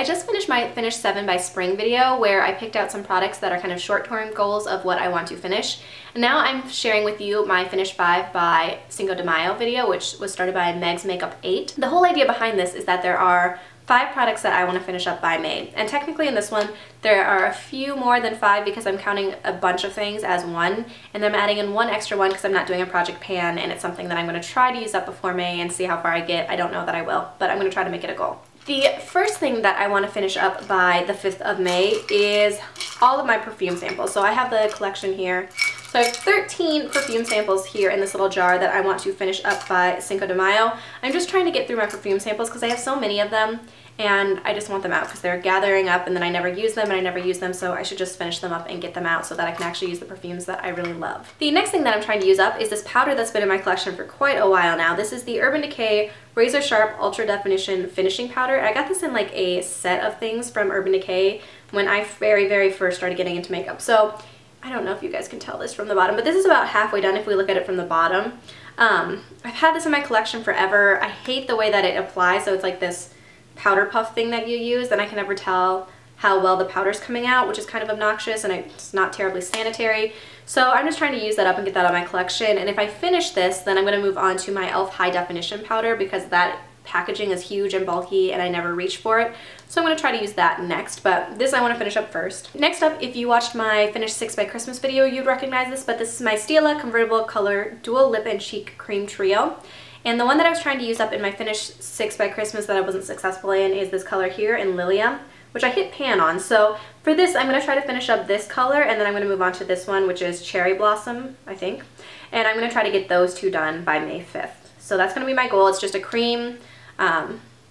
I just finished my Finish 7 by Spring video where I picked out some products that are kind of short-term goals of what I want to finish. And now I'm sharing with you my Finish 5 by Cinco de Mayo video, which was started by Meg's Makeup 8. The whole idea behind this is that there are 5 products that I want to finish up by May. And technically in this one, there are a few more than 5 because I'm counting a bunch of things as one. And then I'm adding in one extra one because I'm not doing a project pan and it's something that I'm going to try to use up before May and see how far I get. I don't know that I will, but I'm going to try to make it a goal. The first thing that I want to finish up by the 5th of May is all of my perfume samples. So I have the collection here. So I have 13 perfume samples here in this little jar that I want to finish up by Cinco de Mayo. I'm just trying to get through my perfume samples because I have so many of them and I just want them out because they're gathering up and then I never use them and I never use them, so I should just finish them up and get them out so that I can actually use the perfumes that I really love. The next thing that I'm trying to use up is this powder that's been in my collection for quite a while now. This is the Urban Decay Razor Sharp Ultra Definition Finishing Powder. I got this in like a set of things from Urban Decay when I very first started getting into makeup. So I don't know if you guys can tell this from the bottom, but this is about halfway done if we look at it from the bottom. I've had this in my collection forever. I hate the way that it applies, so it's like this powder puff thing that you use, and I can never tell how well the powder's coming out, which is kind of obnoxious and it's not terribly sanitary. So I'm just trying to use that up and get that out of my collection, and if I finish this, then I'm going to move on to my e.l.f. High Definition Powder because that packaging is huge and bulky and I never reach for it. So I'm going to try to use that next, but this I want to finish up first. Next up, if you watched my Finish 6 by Christmas video, you'd recognize this, but this is my Stila Convertible Color Dual Lip and Cheek Cream Trio. And the one that I was trying to use up in my Finish 6 by Christmas that I wasn't successful in is this color here in Lillium, which I hit pan on. So for this, I'm going to try to finish up this color, and then I'm going to move on to this one, which is Cherry Blossom, I think. And I'm going to try to get those two done by May 5th. So that's going to be my goal. It's just a cream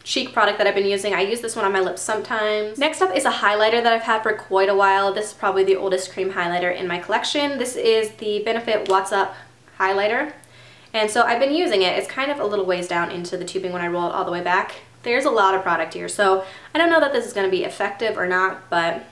cheek product that I've been using. I use this one on my lips sometimes. Next up is a highlighter that I've had for quite a while. This is probably the oldest cream highlighter in my collection. This is the Benefit What's Up highlighter. And so I've been using it. It's kind of a little ways down into the tubing when I roll it all the way back. There's a lot of product here, so I don't know that this is going to be effective or not, but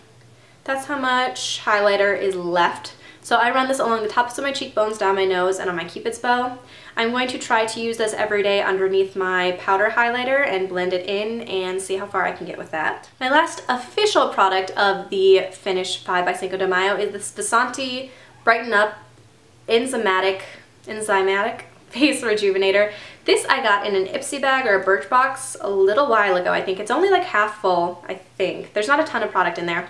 that's how much highlighter is left. So I run this along the tops of my cheekbones, down my nose, and on my Cupid's bow. I'm going to try to use this every day underneath my powder highlighter and blend it in and see how far I can get with that. My last official product of the Finish 5 by Cinco de Mayo is this Vasanti Brighten Up Enzymatic Face Rejuvenator. This I got in an Ipsy bag or a Birchbox a little while ago. I think it's only like half full, I think. There's not a ton of product in there.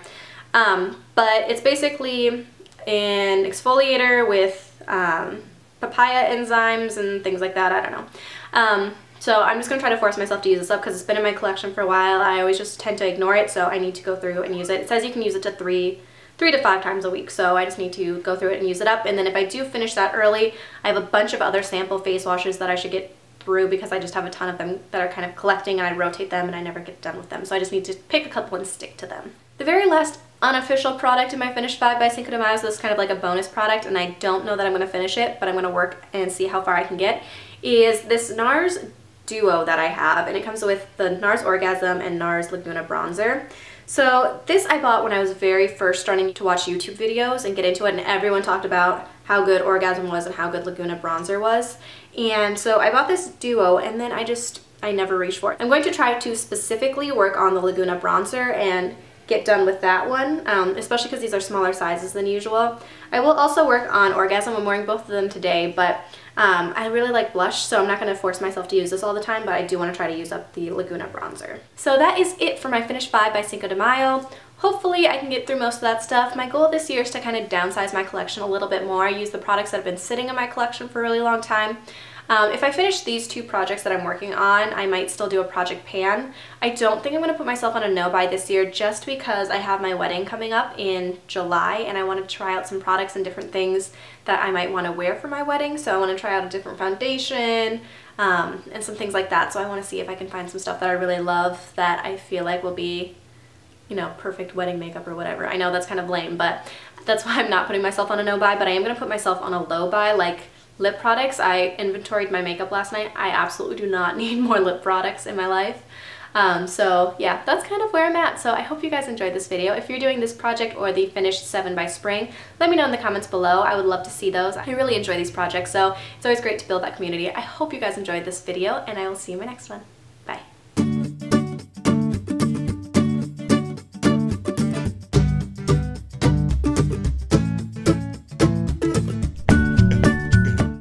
But it's basically an exfoliator with papaya enzymes and things like that. I don't know. So I'm just going to try to force myself to use this up because it's been in my collection for a while. I always just tend to ignore it, so I need to go through and use it. It says you can use it to 3 to 5 times a week, so I just need to go through it and use it up. And then if I do finish that early, I have a bunch of other sample face washes that I should get through because I just have a ton of them that are kind of collecting and I rotate them and I never get done with them. So I just need to pick a couple and stick to them. The very last unofficial product in my Finish 5 by Cinco de Mayo is this kind of like a bonus product, and I don't know that I'm going to finish it, but I'm going to work and see how far I can get, is this Nars duo that I have, and it comes with the Nars Orgasm and Nars Laguna bronzer. So this I bought when I was very first starting to watch YouTube videos and get into it, and everyone talked about how good Orgasm was and how good Laguna bronzer was. And so I bought this duo, and then I never reached for it. I'm going to try to specifically work on the Laguna bronzer and get done with that one, especially because these are smaller sizes than usual. I will also work on Orgasm. I'm wearing both of them today, but I really like blush, so I'm not going to force myself to use this all the time, but I do want to try to use up the Laguna bronzer. So that is it for my Finish 5 by Cinco de Mayo. Hopefully I can get through most of that stuff. My goal this year is to kind of downsize my collection a little bit more. I use the products that have been sitting in my collection for a really long time. If I finish these 2 projects that I'm working on, I might still do a project pan. I don't think I'm going to put myself on a no-buy this year just because I have my wedding coming up in July and I want to try out some products and different things that I might want to wear for my wedding. So I want to try out a different foundation and some things like that. So I want to see if I can find some stuff that I really love that I feel like will be, you know, perfect wedding makeup or whatever. I know that's kind of lame, but that's why I'm not putting myself on a no-buy, but I am going to put myself on a low-buy, like lip products. I inventoried my makeup last night. I absolutely do not need more lip products in my life. So yeah, that's kind of where I'm at. So I hope you guys enjoyed this video. If you're doing this project or the Finish 7 by Spring, let me know in the comments below. I would love to see those. I really enjoy these projects, so it's always great to build that community. I hope you guys enjoyed this video, and I will see you in my next one.